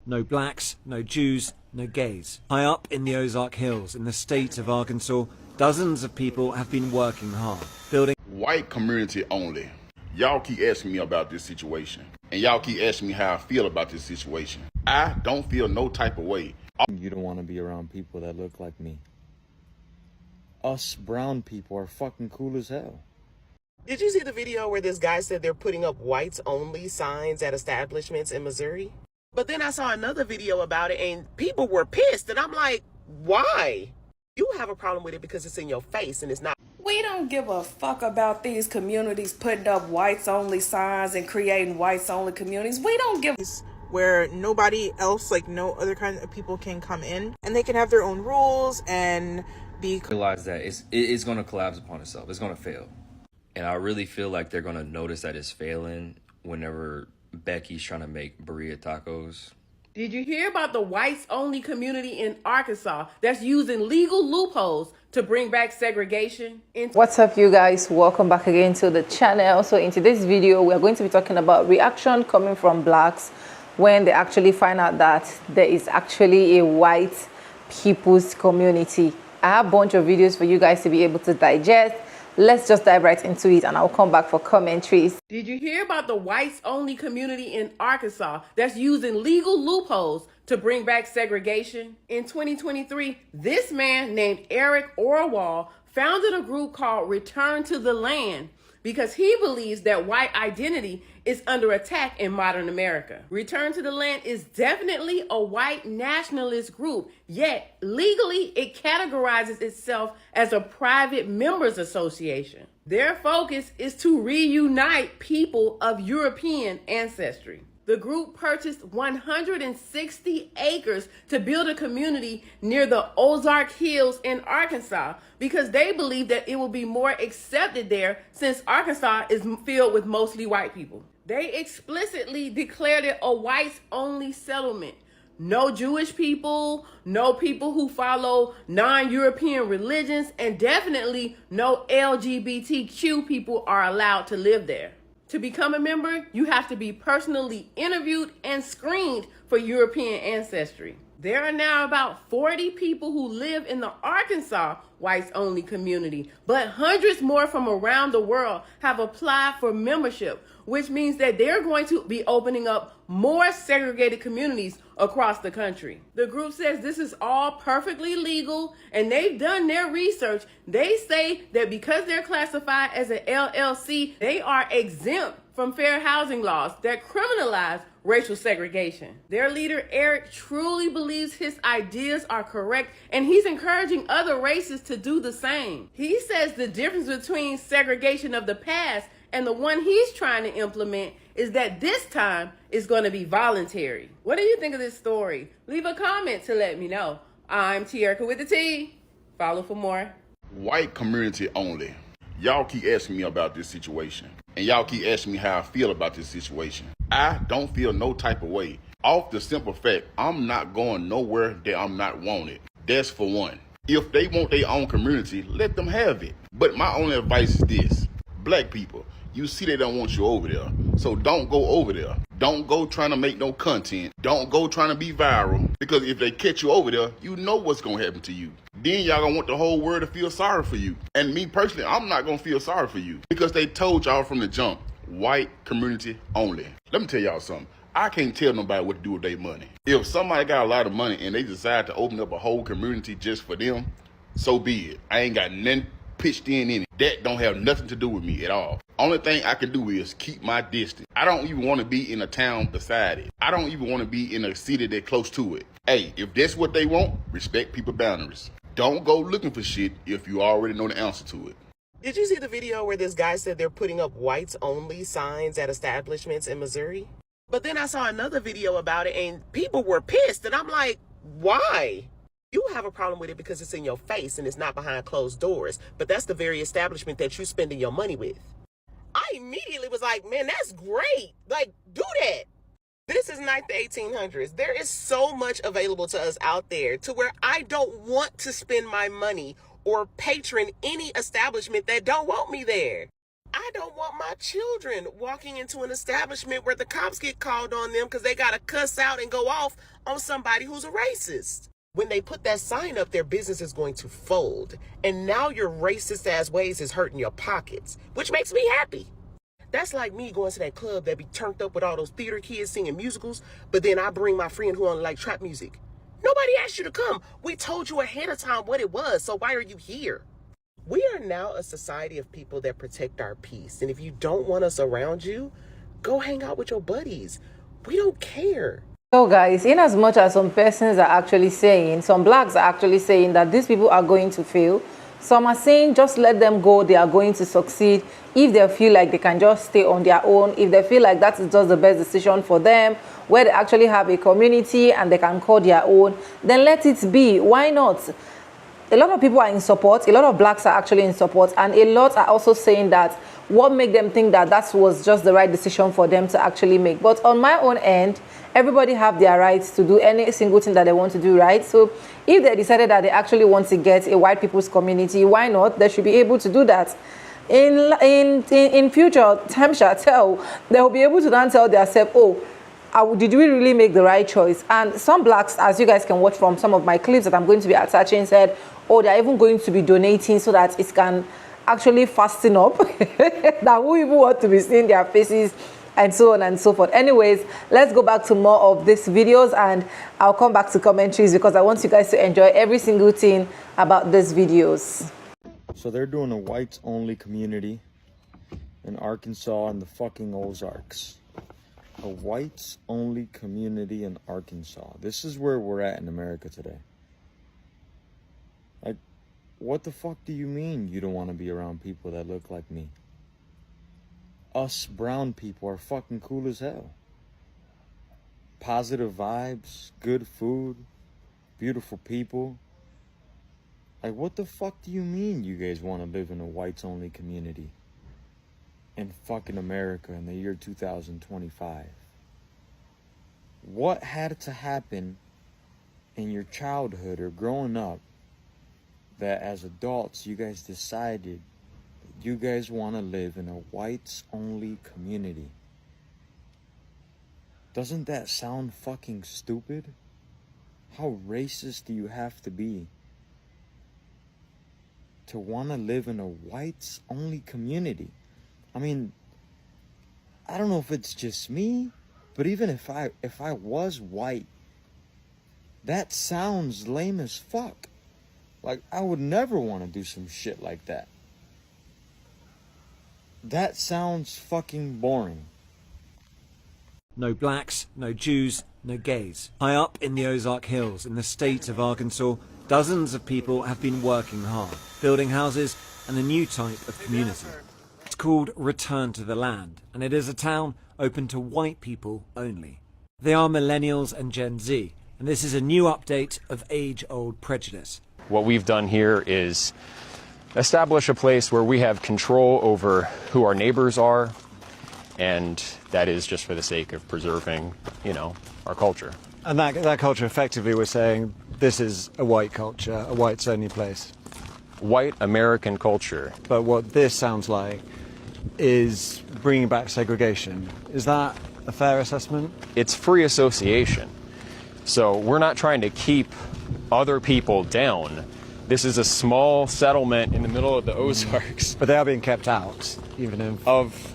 No blacks, no Jews, no gays. High up in the Ozark Hills, in the state of Arkansas, dozens of people have been working hard, building White community only. Y'all keep asking me about this situation. And y'all keep asking me how I feel about this situation. I don't feel no type of way. You don't want to be around people that look like me. Us brown people are fucking cool as hell. Did you see the video where this guy said they're putting up whites only signs at establishments in Missouri? But then I saw another video about it and people were pissed. And I'm like, why? You have a problem with it because it's in your face and it's not. We don't give a fuck about these communities putting up whites only signs and creating whites only communities. We don't give where nobody else, like no other kind of people can come in and they can have their own rules and be. Realize that it's going to collapse upon itself. It's going to fail. And I really feel like they're going to notice that it's failing whenever Becky's trying to make burrito tacos. Did you hear about the whites only community in Arkansas that's using legal loopholes to bring back segregation? What's up, you guys? Welcome back again to the channel. So in today's video, we are going to be talking about reaction coming from blacks when they actually find out that there is actually a white people's community. I have a bunch of videos for you guys to be able to digest. Let's just dive right into it and I'll come back for commentaries. Did you hear about the whites only community in Arkansas that's using legal loopholes to bring back segregation? In 2023, this man named Eric Orwell founded a group called Return to the Land because he believes that white identity is under attack in modern America. Return to the Land is definitely a white nationalist group, yet legally it categorizes itself as a private members association. Their focus is to reunite people of European ancestry. The group purchased 160 acres to build a community near the Ozark Hills in Arkansas because they believe that it will be more accepted there since Arkansas is filled with mostly white people. They explicitly declared it a whites-only settlement. No Jewish people, no people who follow non-European religions, and definitely no LGBTQ people are allowed to live there. To become a member, you have to be personally interviewed and screened for European ancestry. There are now about 40 people who live in the Arkansas whites-only community, but hundreds more from around the world have applied for membership, which means that they're going to be opening up more segregated communities across the country. The group says this is all perfectly legal and they've done their research. They say that because they're classified as an LLC, they are exempt from fair housing laws that criminalize racial segregation. Their leader, Eric, truly believes his ideas are correct and he's encouraging other races to do the same. He says the difference between segregation of the past and the one he's trying to implement is that this time it's going to be voluntary. What do you think of this story? Leave a comment to let me know. I'm Tierica with the T. Follow for more. White community only. Y'all keep asking me about this situation. And y'all keep asking me how I feel about this situation. I don't feel no type of way. Off the simple fact, I'm not going nowhere that I'm not wanted. That's for one. If they want their own community, let them have it. But my only advice is this. Black people, you see they don't want you over there. So don't go over there. Don't go trying to make no content. Don't go trying to be viral. Because if they catch you over there, you know what's going to happen to you. Then y'all going to want the whole world to feel sorry for you. And me personally, I'm not going to feel sorry for you. Because they told y'all from the jump, white community only. Let me tell y'all something. I can't tell nobody what to do with their money. If somebody got a lot of money and they decide to open up a whole community just for them, so be it. I ain't got nothing pitched in it. That don't have nothing to do with me at all. Only thing I can do is keep my distance. I don't even want to be in a town beside it. I don't even want to be in a city that close to it. Hey, if that's what they want, respect people's boundaries. Don't go looking for shit if you already know the answer to it. Did you see the video where this guy said they're putting up whites only signs at establishments in Missouri? But then I saw another video about it and people were pissed and I'm like, why? You have a problem with it because it's in your face and it's not behind closed doors. But that's the very establishment that you're spending your money with. I immediately was like, man, that's great. Like, do that. This is not the 1800s. There is so much available to us out there to where I don't want to spend my money or patron any establishment that don't want me there. I don't want my children walking into an establishment where the cops get called on them because they got to cuss out and go off on somebody who's a racist. When they put that sign up, their business is going to fold. And now your racist ass ways is hurting your pockets, which makes me happy. That's like me going to that club that be turned up with all those theater kids singing musicals, but then I bring my friend who only like trap music. Nobody asked you to come. We told you ahead of time what it was, so why are you here? We are now a society of people that protect our peace. And if you don't want us around you, go hang out with your buddies. We don't care. So guys, in as much as some persons are actually saying, some blacks are actually saying that these people are going to fail, some are saying just let them go, they are going to succeed if they feel like they can just stay on their own, if they feel like that is just the best decision for them, where they actually have a community and they can call their own, then let it be. Why not? A lot of people are in support, a lot of blacks are actually in support, and a lot are also saying that what made them think that that was just the right decision for them to actually make. But on my own end, everybody have their rights to do any single thing that they want to do, right? So if they decided that they actually want to get a white people's community, why not? They should be able to do that. In future, time shall tell. They will be able to then tell themselves, oh, did we really make the right choice? And some blacks, as you guys can watch from some of my clips that I'm going to be attaching, said, oh, they're even going to be donating so that it can actually fasten up. That we even want to be seeing their faces and so on and so forth. Anyways, let's go back to more of these videos and I'll come back to commentaries because I want you guys to enjoy every single thing about these videos. So they're doing a whites only community in Arkansas and the fucking Ozarks. A whites only community in Arkansas. This is where we're at in America today. Like, what the fuck do you mean you don't want to be around people that look like me? Us brown people are fucking cool as hell. Positive vibes, good food, beautiful people. Like, what the fuck do you mean you guys want to live in a whites only community in fucking America in the year 2025? What had to happen in your childhood or growing up that as adults you guys decided you guys want to live in a whites only community? Doesn't that sound fucking stupid? How racist do you have to be to want to live in a whites only community? I mean, I don't know if it's just me, but even if I was white, that sounds lame as fuck. Like, I would never want to do some shit like that. That sounds fucking boring. No blacks, no Jews, no gays. High up in the Ozark Hills in the state of Arkansas, dozens of people have been working hard, building houses and a new type of community. It's called Return to the Land, and it is a town open to white people only. They are millennials and Gen Z, and this is a new update of age-old prejudice. What we've done here is establish a place where we have control over who our neighbors are, and that is just for the sake of preserving, our culture. And that culture, effectively, we're saying this is a white culture, a whites-only place. White American culture. But what this sounds like is bringing back segregation. Is that a fair assessment? It's free association. So we're not trying to keep other people down. This is a small settlement in the middle of the Ozarks. But they are being kept out, even if...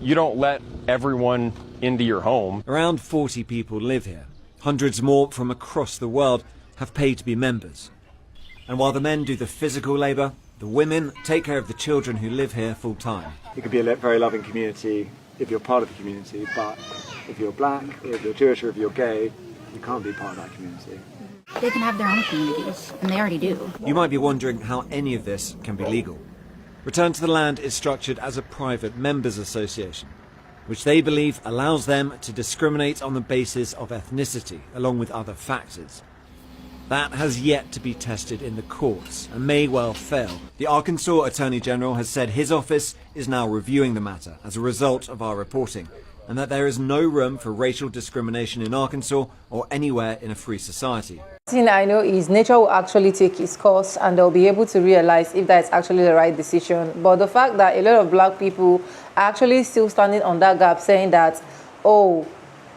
you don't let everyone into your home. Around 40 people live here. Hundreds more from across the world have paid to be members. And while the men do the physical labour, the women take care of the children who live here full time. It could be a very loving community if you're part of the community, but if you're black, if you're Jewish, or if you're gay, you can't be part of that community. They can have their own communities, and they already do. You might be wondering how any of this can be legal. Return to the Land is structured as a private members association, which they believe allows them to discriminate on the basis of ethnicity, along with other factors. That has yet to be tested in the courts and may well fail. The Arkansas Attorney General has said his office is now reviewing the matter as a result of our reporting, and that there is no room for racial discrimination in Arkansas or anywhere in a free society. The thing I know is nature will actually take its course and they'll be able to realize if that's actually the right decision. But the fact that a lot of black people are actually still standing on that gap saying that, oh,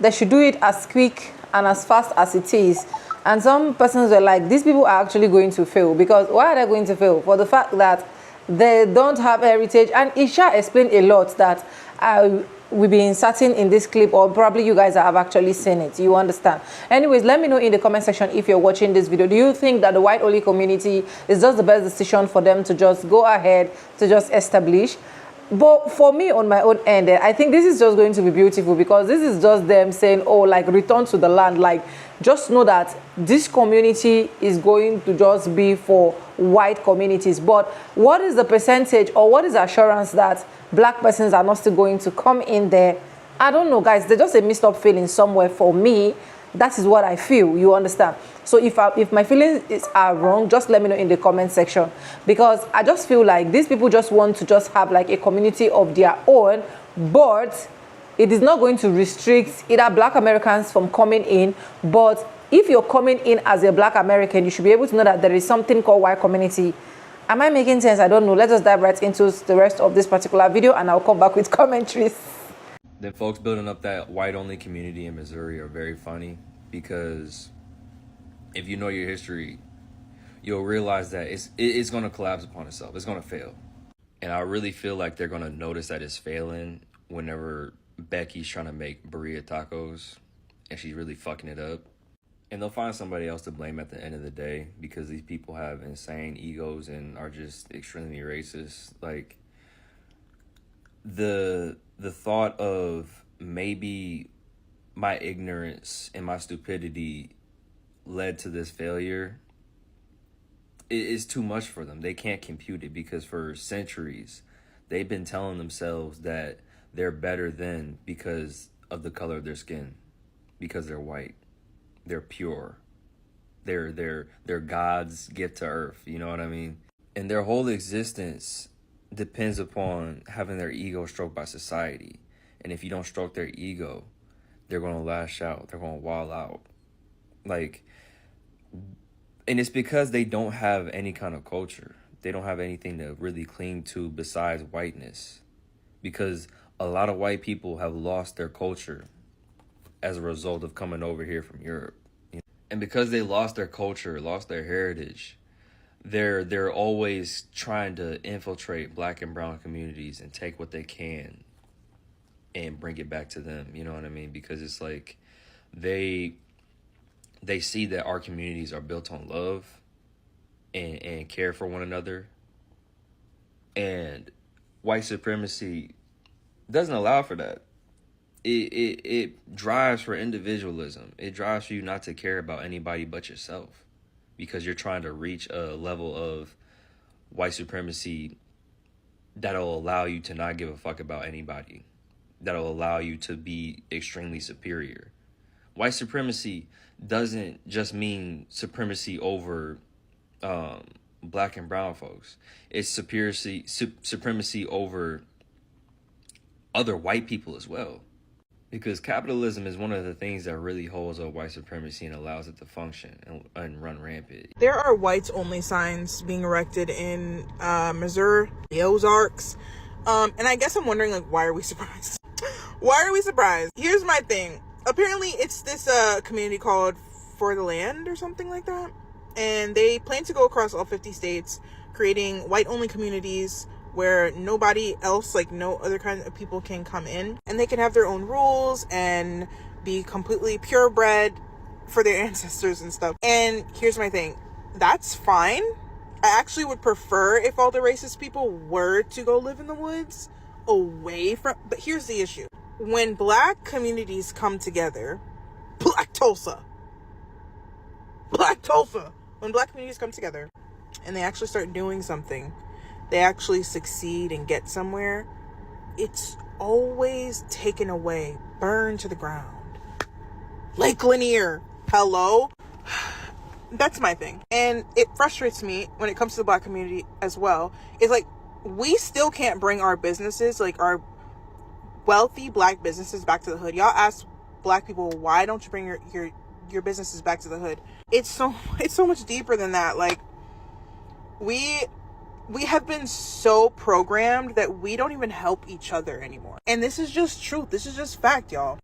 they should do it as quick and as fast as it is. And some persons were like, these people are actually going to fail. Because why are they going to fail? For the fact that they don't have heritage. And Isha explained a lot that we've been inserting in this clip, or probably you guys have actually seen it. You understand? Anyways, let me know in the comment section if you're watching this video. Do you think that the white-only community is just the best decision for them to just go ahead to just establish? But for me, on my own end, I think this is just going to be beautiful, because this is just them saying, oh, like, return to the land. Like, just know that this community is going to just be for white communities. But what is the percentage, or what is the assurance that black persons are not still going to come in there? I don't know, guys. There's just a mixed up feeling somewhere for me. That is what I feel, you understand? So if my feelings are wrong, just let me know in the comment section, because I just feel like these people just want to just have like a community of their own, but it is not going to restrict either black Americans from coming in. But if you're coming in as a black American, you should be able to know that there is something called white community. Am I making sense? I don't know. Let's just dive right into the rest of this particular video and I'll come back with commentaries. The folks building up that white-only community in Missouri are very funny, because if you know your history, you'll realize that it's going to collapse upon itself. It's going to fail. And I really feel like they're going to notice that it's failing whenever Becky's trying to make burrito tacos and she's really fucking it up. And they'll find somebody else to blame at the end of the day, because these people have insane egos and are just extremely racist. Like, the thought of maybe my ignorance and my stupidity led to this failure is too much for them. They can't compute it, because for centuries they've been telling themselves that they're better than because of the color of their skin, because they're white, they're pure, they're God's gift to earth, you know what I mean? And their whole existence depends upon having their ego stroked by society. And if you don't stroke their ego, they're going to lash out. They're going to wall out. Like, and it's because they don't have any kind of culture. They don't have anything to really cling to besides whiteness. Because a lot of white people have lost their culture as a result of coming over here from Europe. And because they lost their culture, lost their heritage, they're always trying to infiltrate black and brown communities and take what they can and bring it back to them. You know what I mean? Because it's like they see that our communities are built on love and care for one another. And white supremacy doesn't allow for that. It drives for individualism. It drives for you not to care about anybody but yourself, because you're trying to reach a level of white supremacy that'll allow you to not give a fuck about anybody, that'll allow you to be extremely superior. White supremacy doesn't just mean supremacy over black and brown folks. It's supremacy over other white people as well. Because capitalism is one of the things that really holds up white supremacy and allows it to function and run rampant. There are whites only signs being erected in Missouri, the Ozarks. And I guess I'm wondering, like, why are we surprised? Why are we surprised? Here's my thing. Apparently it's this community called For the Land or something like that. And they plan to go across all 50 states, creating white only communities where nobody else, like no other kind of people, can come in, and they can have their own rules and be completely purebred for their ancestors and stuff. And here's my thing, that's fine. I actually would prefer if all the racist people were to go live in the woods away from, but here's the issue. When black communities come together, Black Tulsa, when black communities come together and they actually start doing something, they actually succeed and get somewhere, it's always taken away, burned to the ground. Lake Lanier, hello? That's my thing. And it frustrates me when it comes to the black community as well. It's like, we still can't bring our businesses, like our wealthy black businesses back to the hood. Y'all ask black people, why don't you bring your businesses back to the hood? It's so much deeper than that. Like, we have been so programmed that we don't even help each other anymore. And this is just truth. This is just fact, y'all.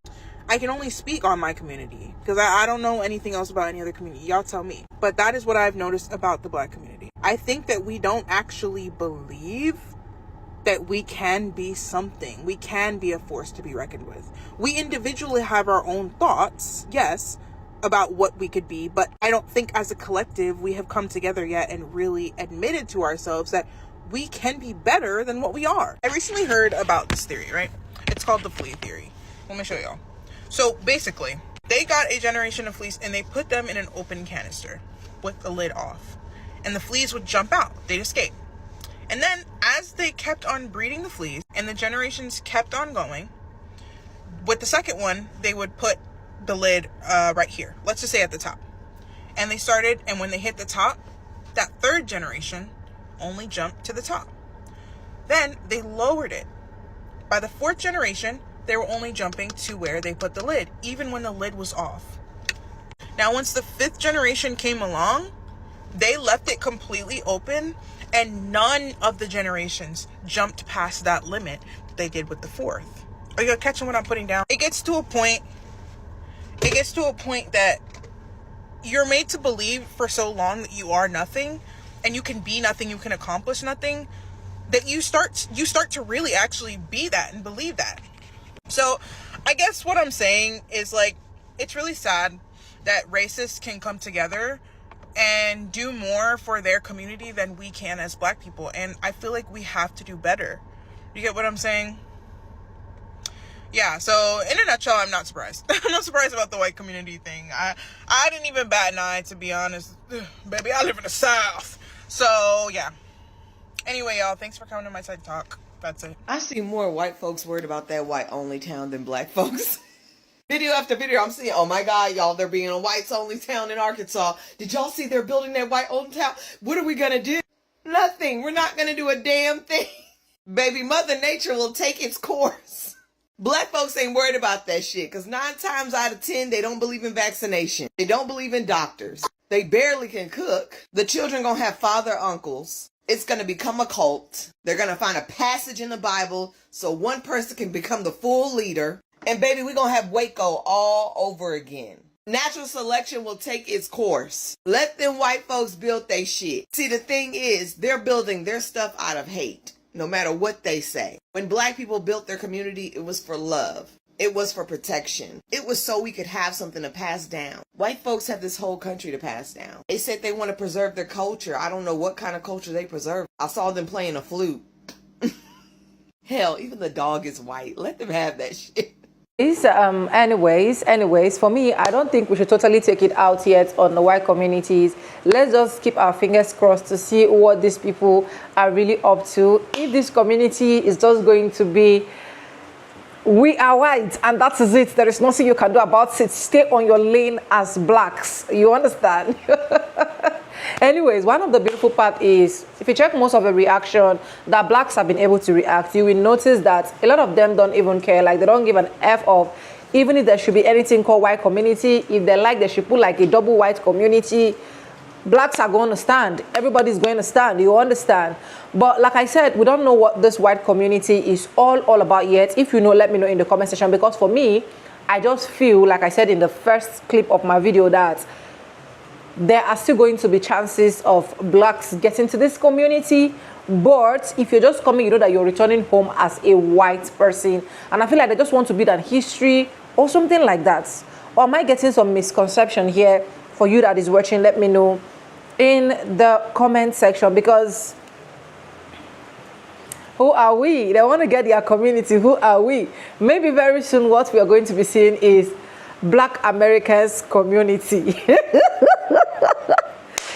I can only speak on my community because I don't know anything else about any other community. Y'all tell me. But that is what I've noticed about the black community. I think that we don't actually believe that we can be something. We can be a force to be reckoned with. We individually have our own thoughts, yes, about what we could be, but I don't think as a collective we have come together yet and really admitted to ourselves that we can be better than what we are. I recently heard about this theory, right? It's called the flea theory. Let me show y'all. So basically, they got a generation of fleas and they put them in an open canister with the lid off, and the fleas would jump out. They'd escape. And then as they kept on breeding the fleas and the generations kept on going, with the second one, they would put the lid right here. Let's just say at the top. And they started, and when they hit the top, that third generation only jumped to the top. Then they lowered it. By the fourth generation, they were only jumping to where they put the lid, even when the lid was off. Now, once the fifth generation came along, they left it completely open, and none of the generations jumped past that limit that they did with the fourth. Are you catching what I'm putting down? It gets to a point that you're made to believe for so long that you are nothing and you can be nothing, you can accomplish nothing, that you start to really actually be that and believe that. So I guess what I'm saying is, like, it's really sad that racists can come together and do more for their community than we can as black people. And I feel like we have to do better. You get what I'm saying? Yeah, so in a nutshell, I'm not surprised. I'm not surprised about the white community thing. I didn't even bat an eye, to be honest. Ugh, baby, I live in the South. So, yeah. Anyway, y'all, thanks for coming to my TED Talk. That's it. I see more white folks worried about that white-only town than black folks. Video after video, I'm seeing, oh my God, y'all, they're being a whites-only town in Arkansas. Did y'all see they're building that white-only town? What are we going to do? Nothing. We're not going to do a damn thing. Baby, Mother Nature will take its course. Black folks ain't worried about that shit, because 9 times out of 10, they don't believe in vaccination. They don't believe in doctors. They barely can cook. The children gonna have father uncles. It's gonna become a cult. They're gonna find a passage in the Bible so one person can become the full leader. And baby, we're gonna have Waco all over again. Natural selection will take its course. Let them white folks build their shit. See, the thing is, they're building their stuff out of hate, no matter what they say. When black people built their community, it was for love. It was for protection. It was so we could have something to pass down. White folks have this whole country to pass down. They said they want to preserve their culture. I don't know what kind of culture they preserve. I saw them playing a flute. Hell, even the dog is white. Let them have that shit. Anyways, for me, I don't think we should totally take it out yet on the white communities. Let's just keep our fingers crossed to see what these people are really up to. If this community is just going to be, we are white and that is it, there is nothing you can do about it, stay on your lane as blacks. You understand? Anyways, one of the beautiful part is, if you check most of the reaction that blacks have been able to react, you will notice that a lot of them don't even care. Like, they don't give an F of even if there should be anything called white community. If they like, they should put like a double white community. Blacks are going to stand. Everybody's going to stand. You understand? But like I said, we don't know what this white community is all about yet. If you know, let me know in the comment section. Because for me, I just feel, like I said in the first clip of my video, that there are still going to be chances of blacks getting to this community. But if you're just coming, you know that you're returning home as a white person. And I feel like they just want to build an history or something like that. Or am I getting some misconception here? For you that is watching, let me know in the comment section. Because who are we? They want to get their community. Who are we? Maybe very soon what we are going to be seeing is Black Americans community.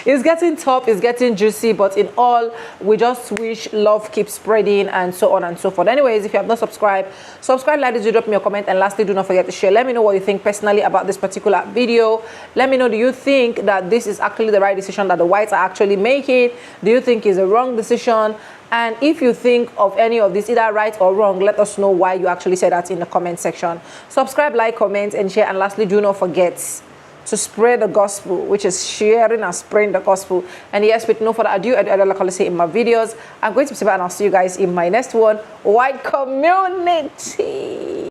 It's getting tough, it's getting juicy, but in all, we just wish love keeps spreading and so on and so forth. Anyways, if you have not subscribed, subscribe, like this video, drop me a comment, and lastly, do not forget to share. Let me know what you think personally about this particular video. Let me know, do you think that this is actually the right decision that the whites are actually making? Do you think it's a wrong decision? And if you think of any of this, either right or wrong, let us know why you actually said that in the comment section. Subscribe, like, comment, and share. And lastly, do not forget to spread the gospel, which is sharing and spreading the gospel. And yes, with no further ado, like I say in my videos, I'm going to be back and I'll see you guys in my next one. White community.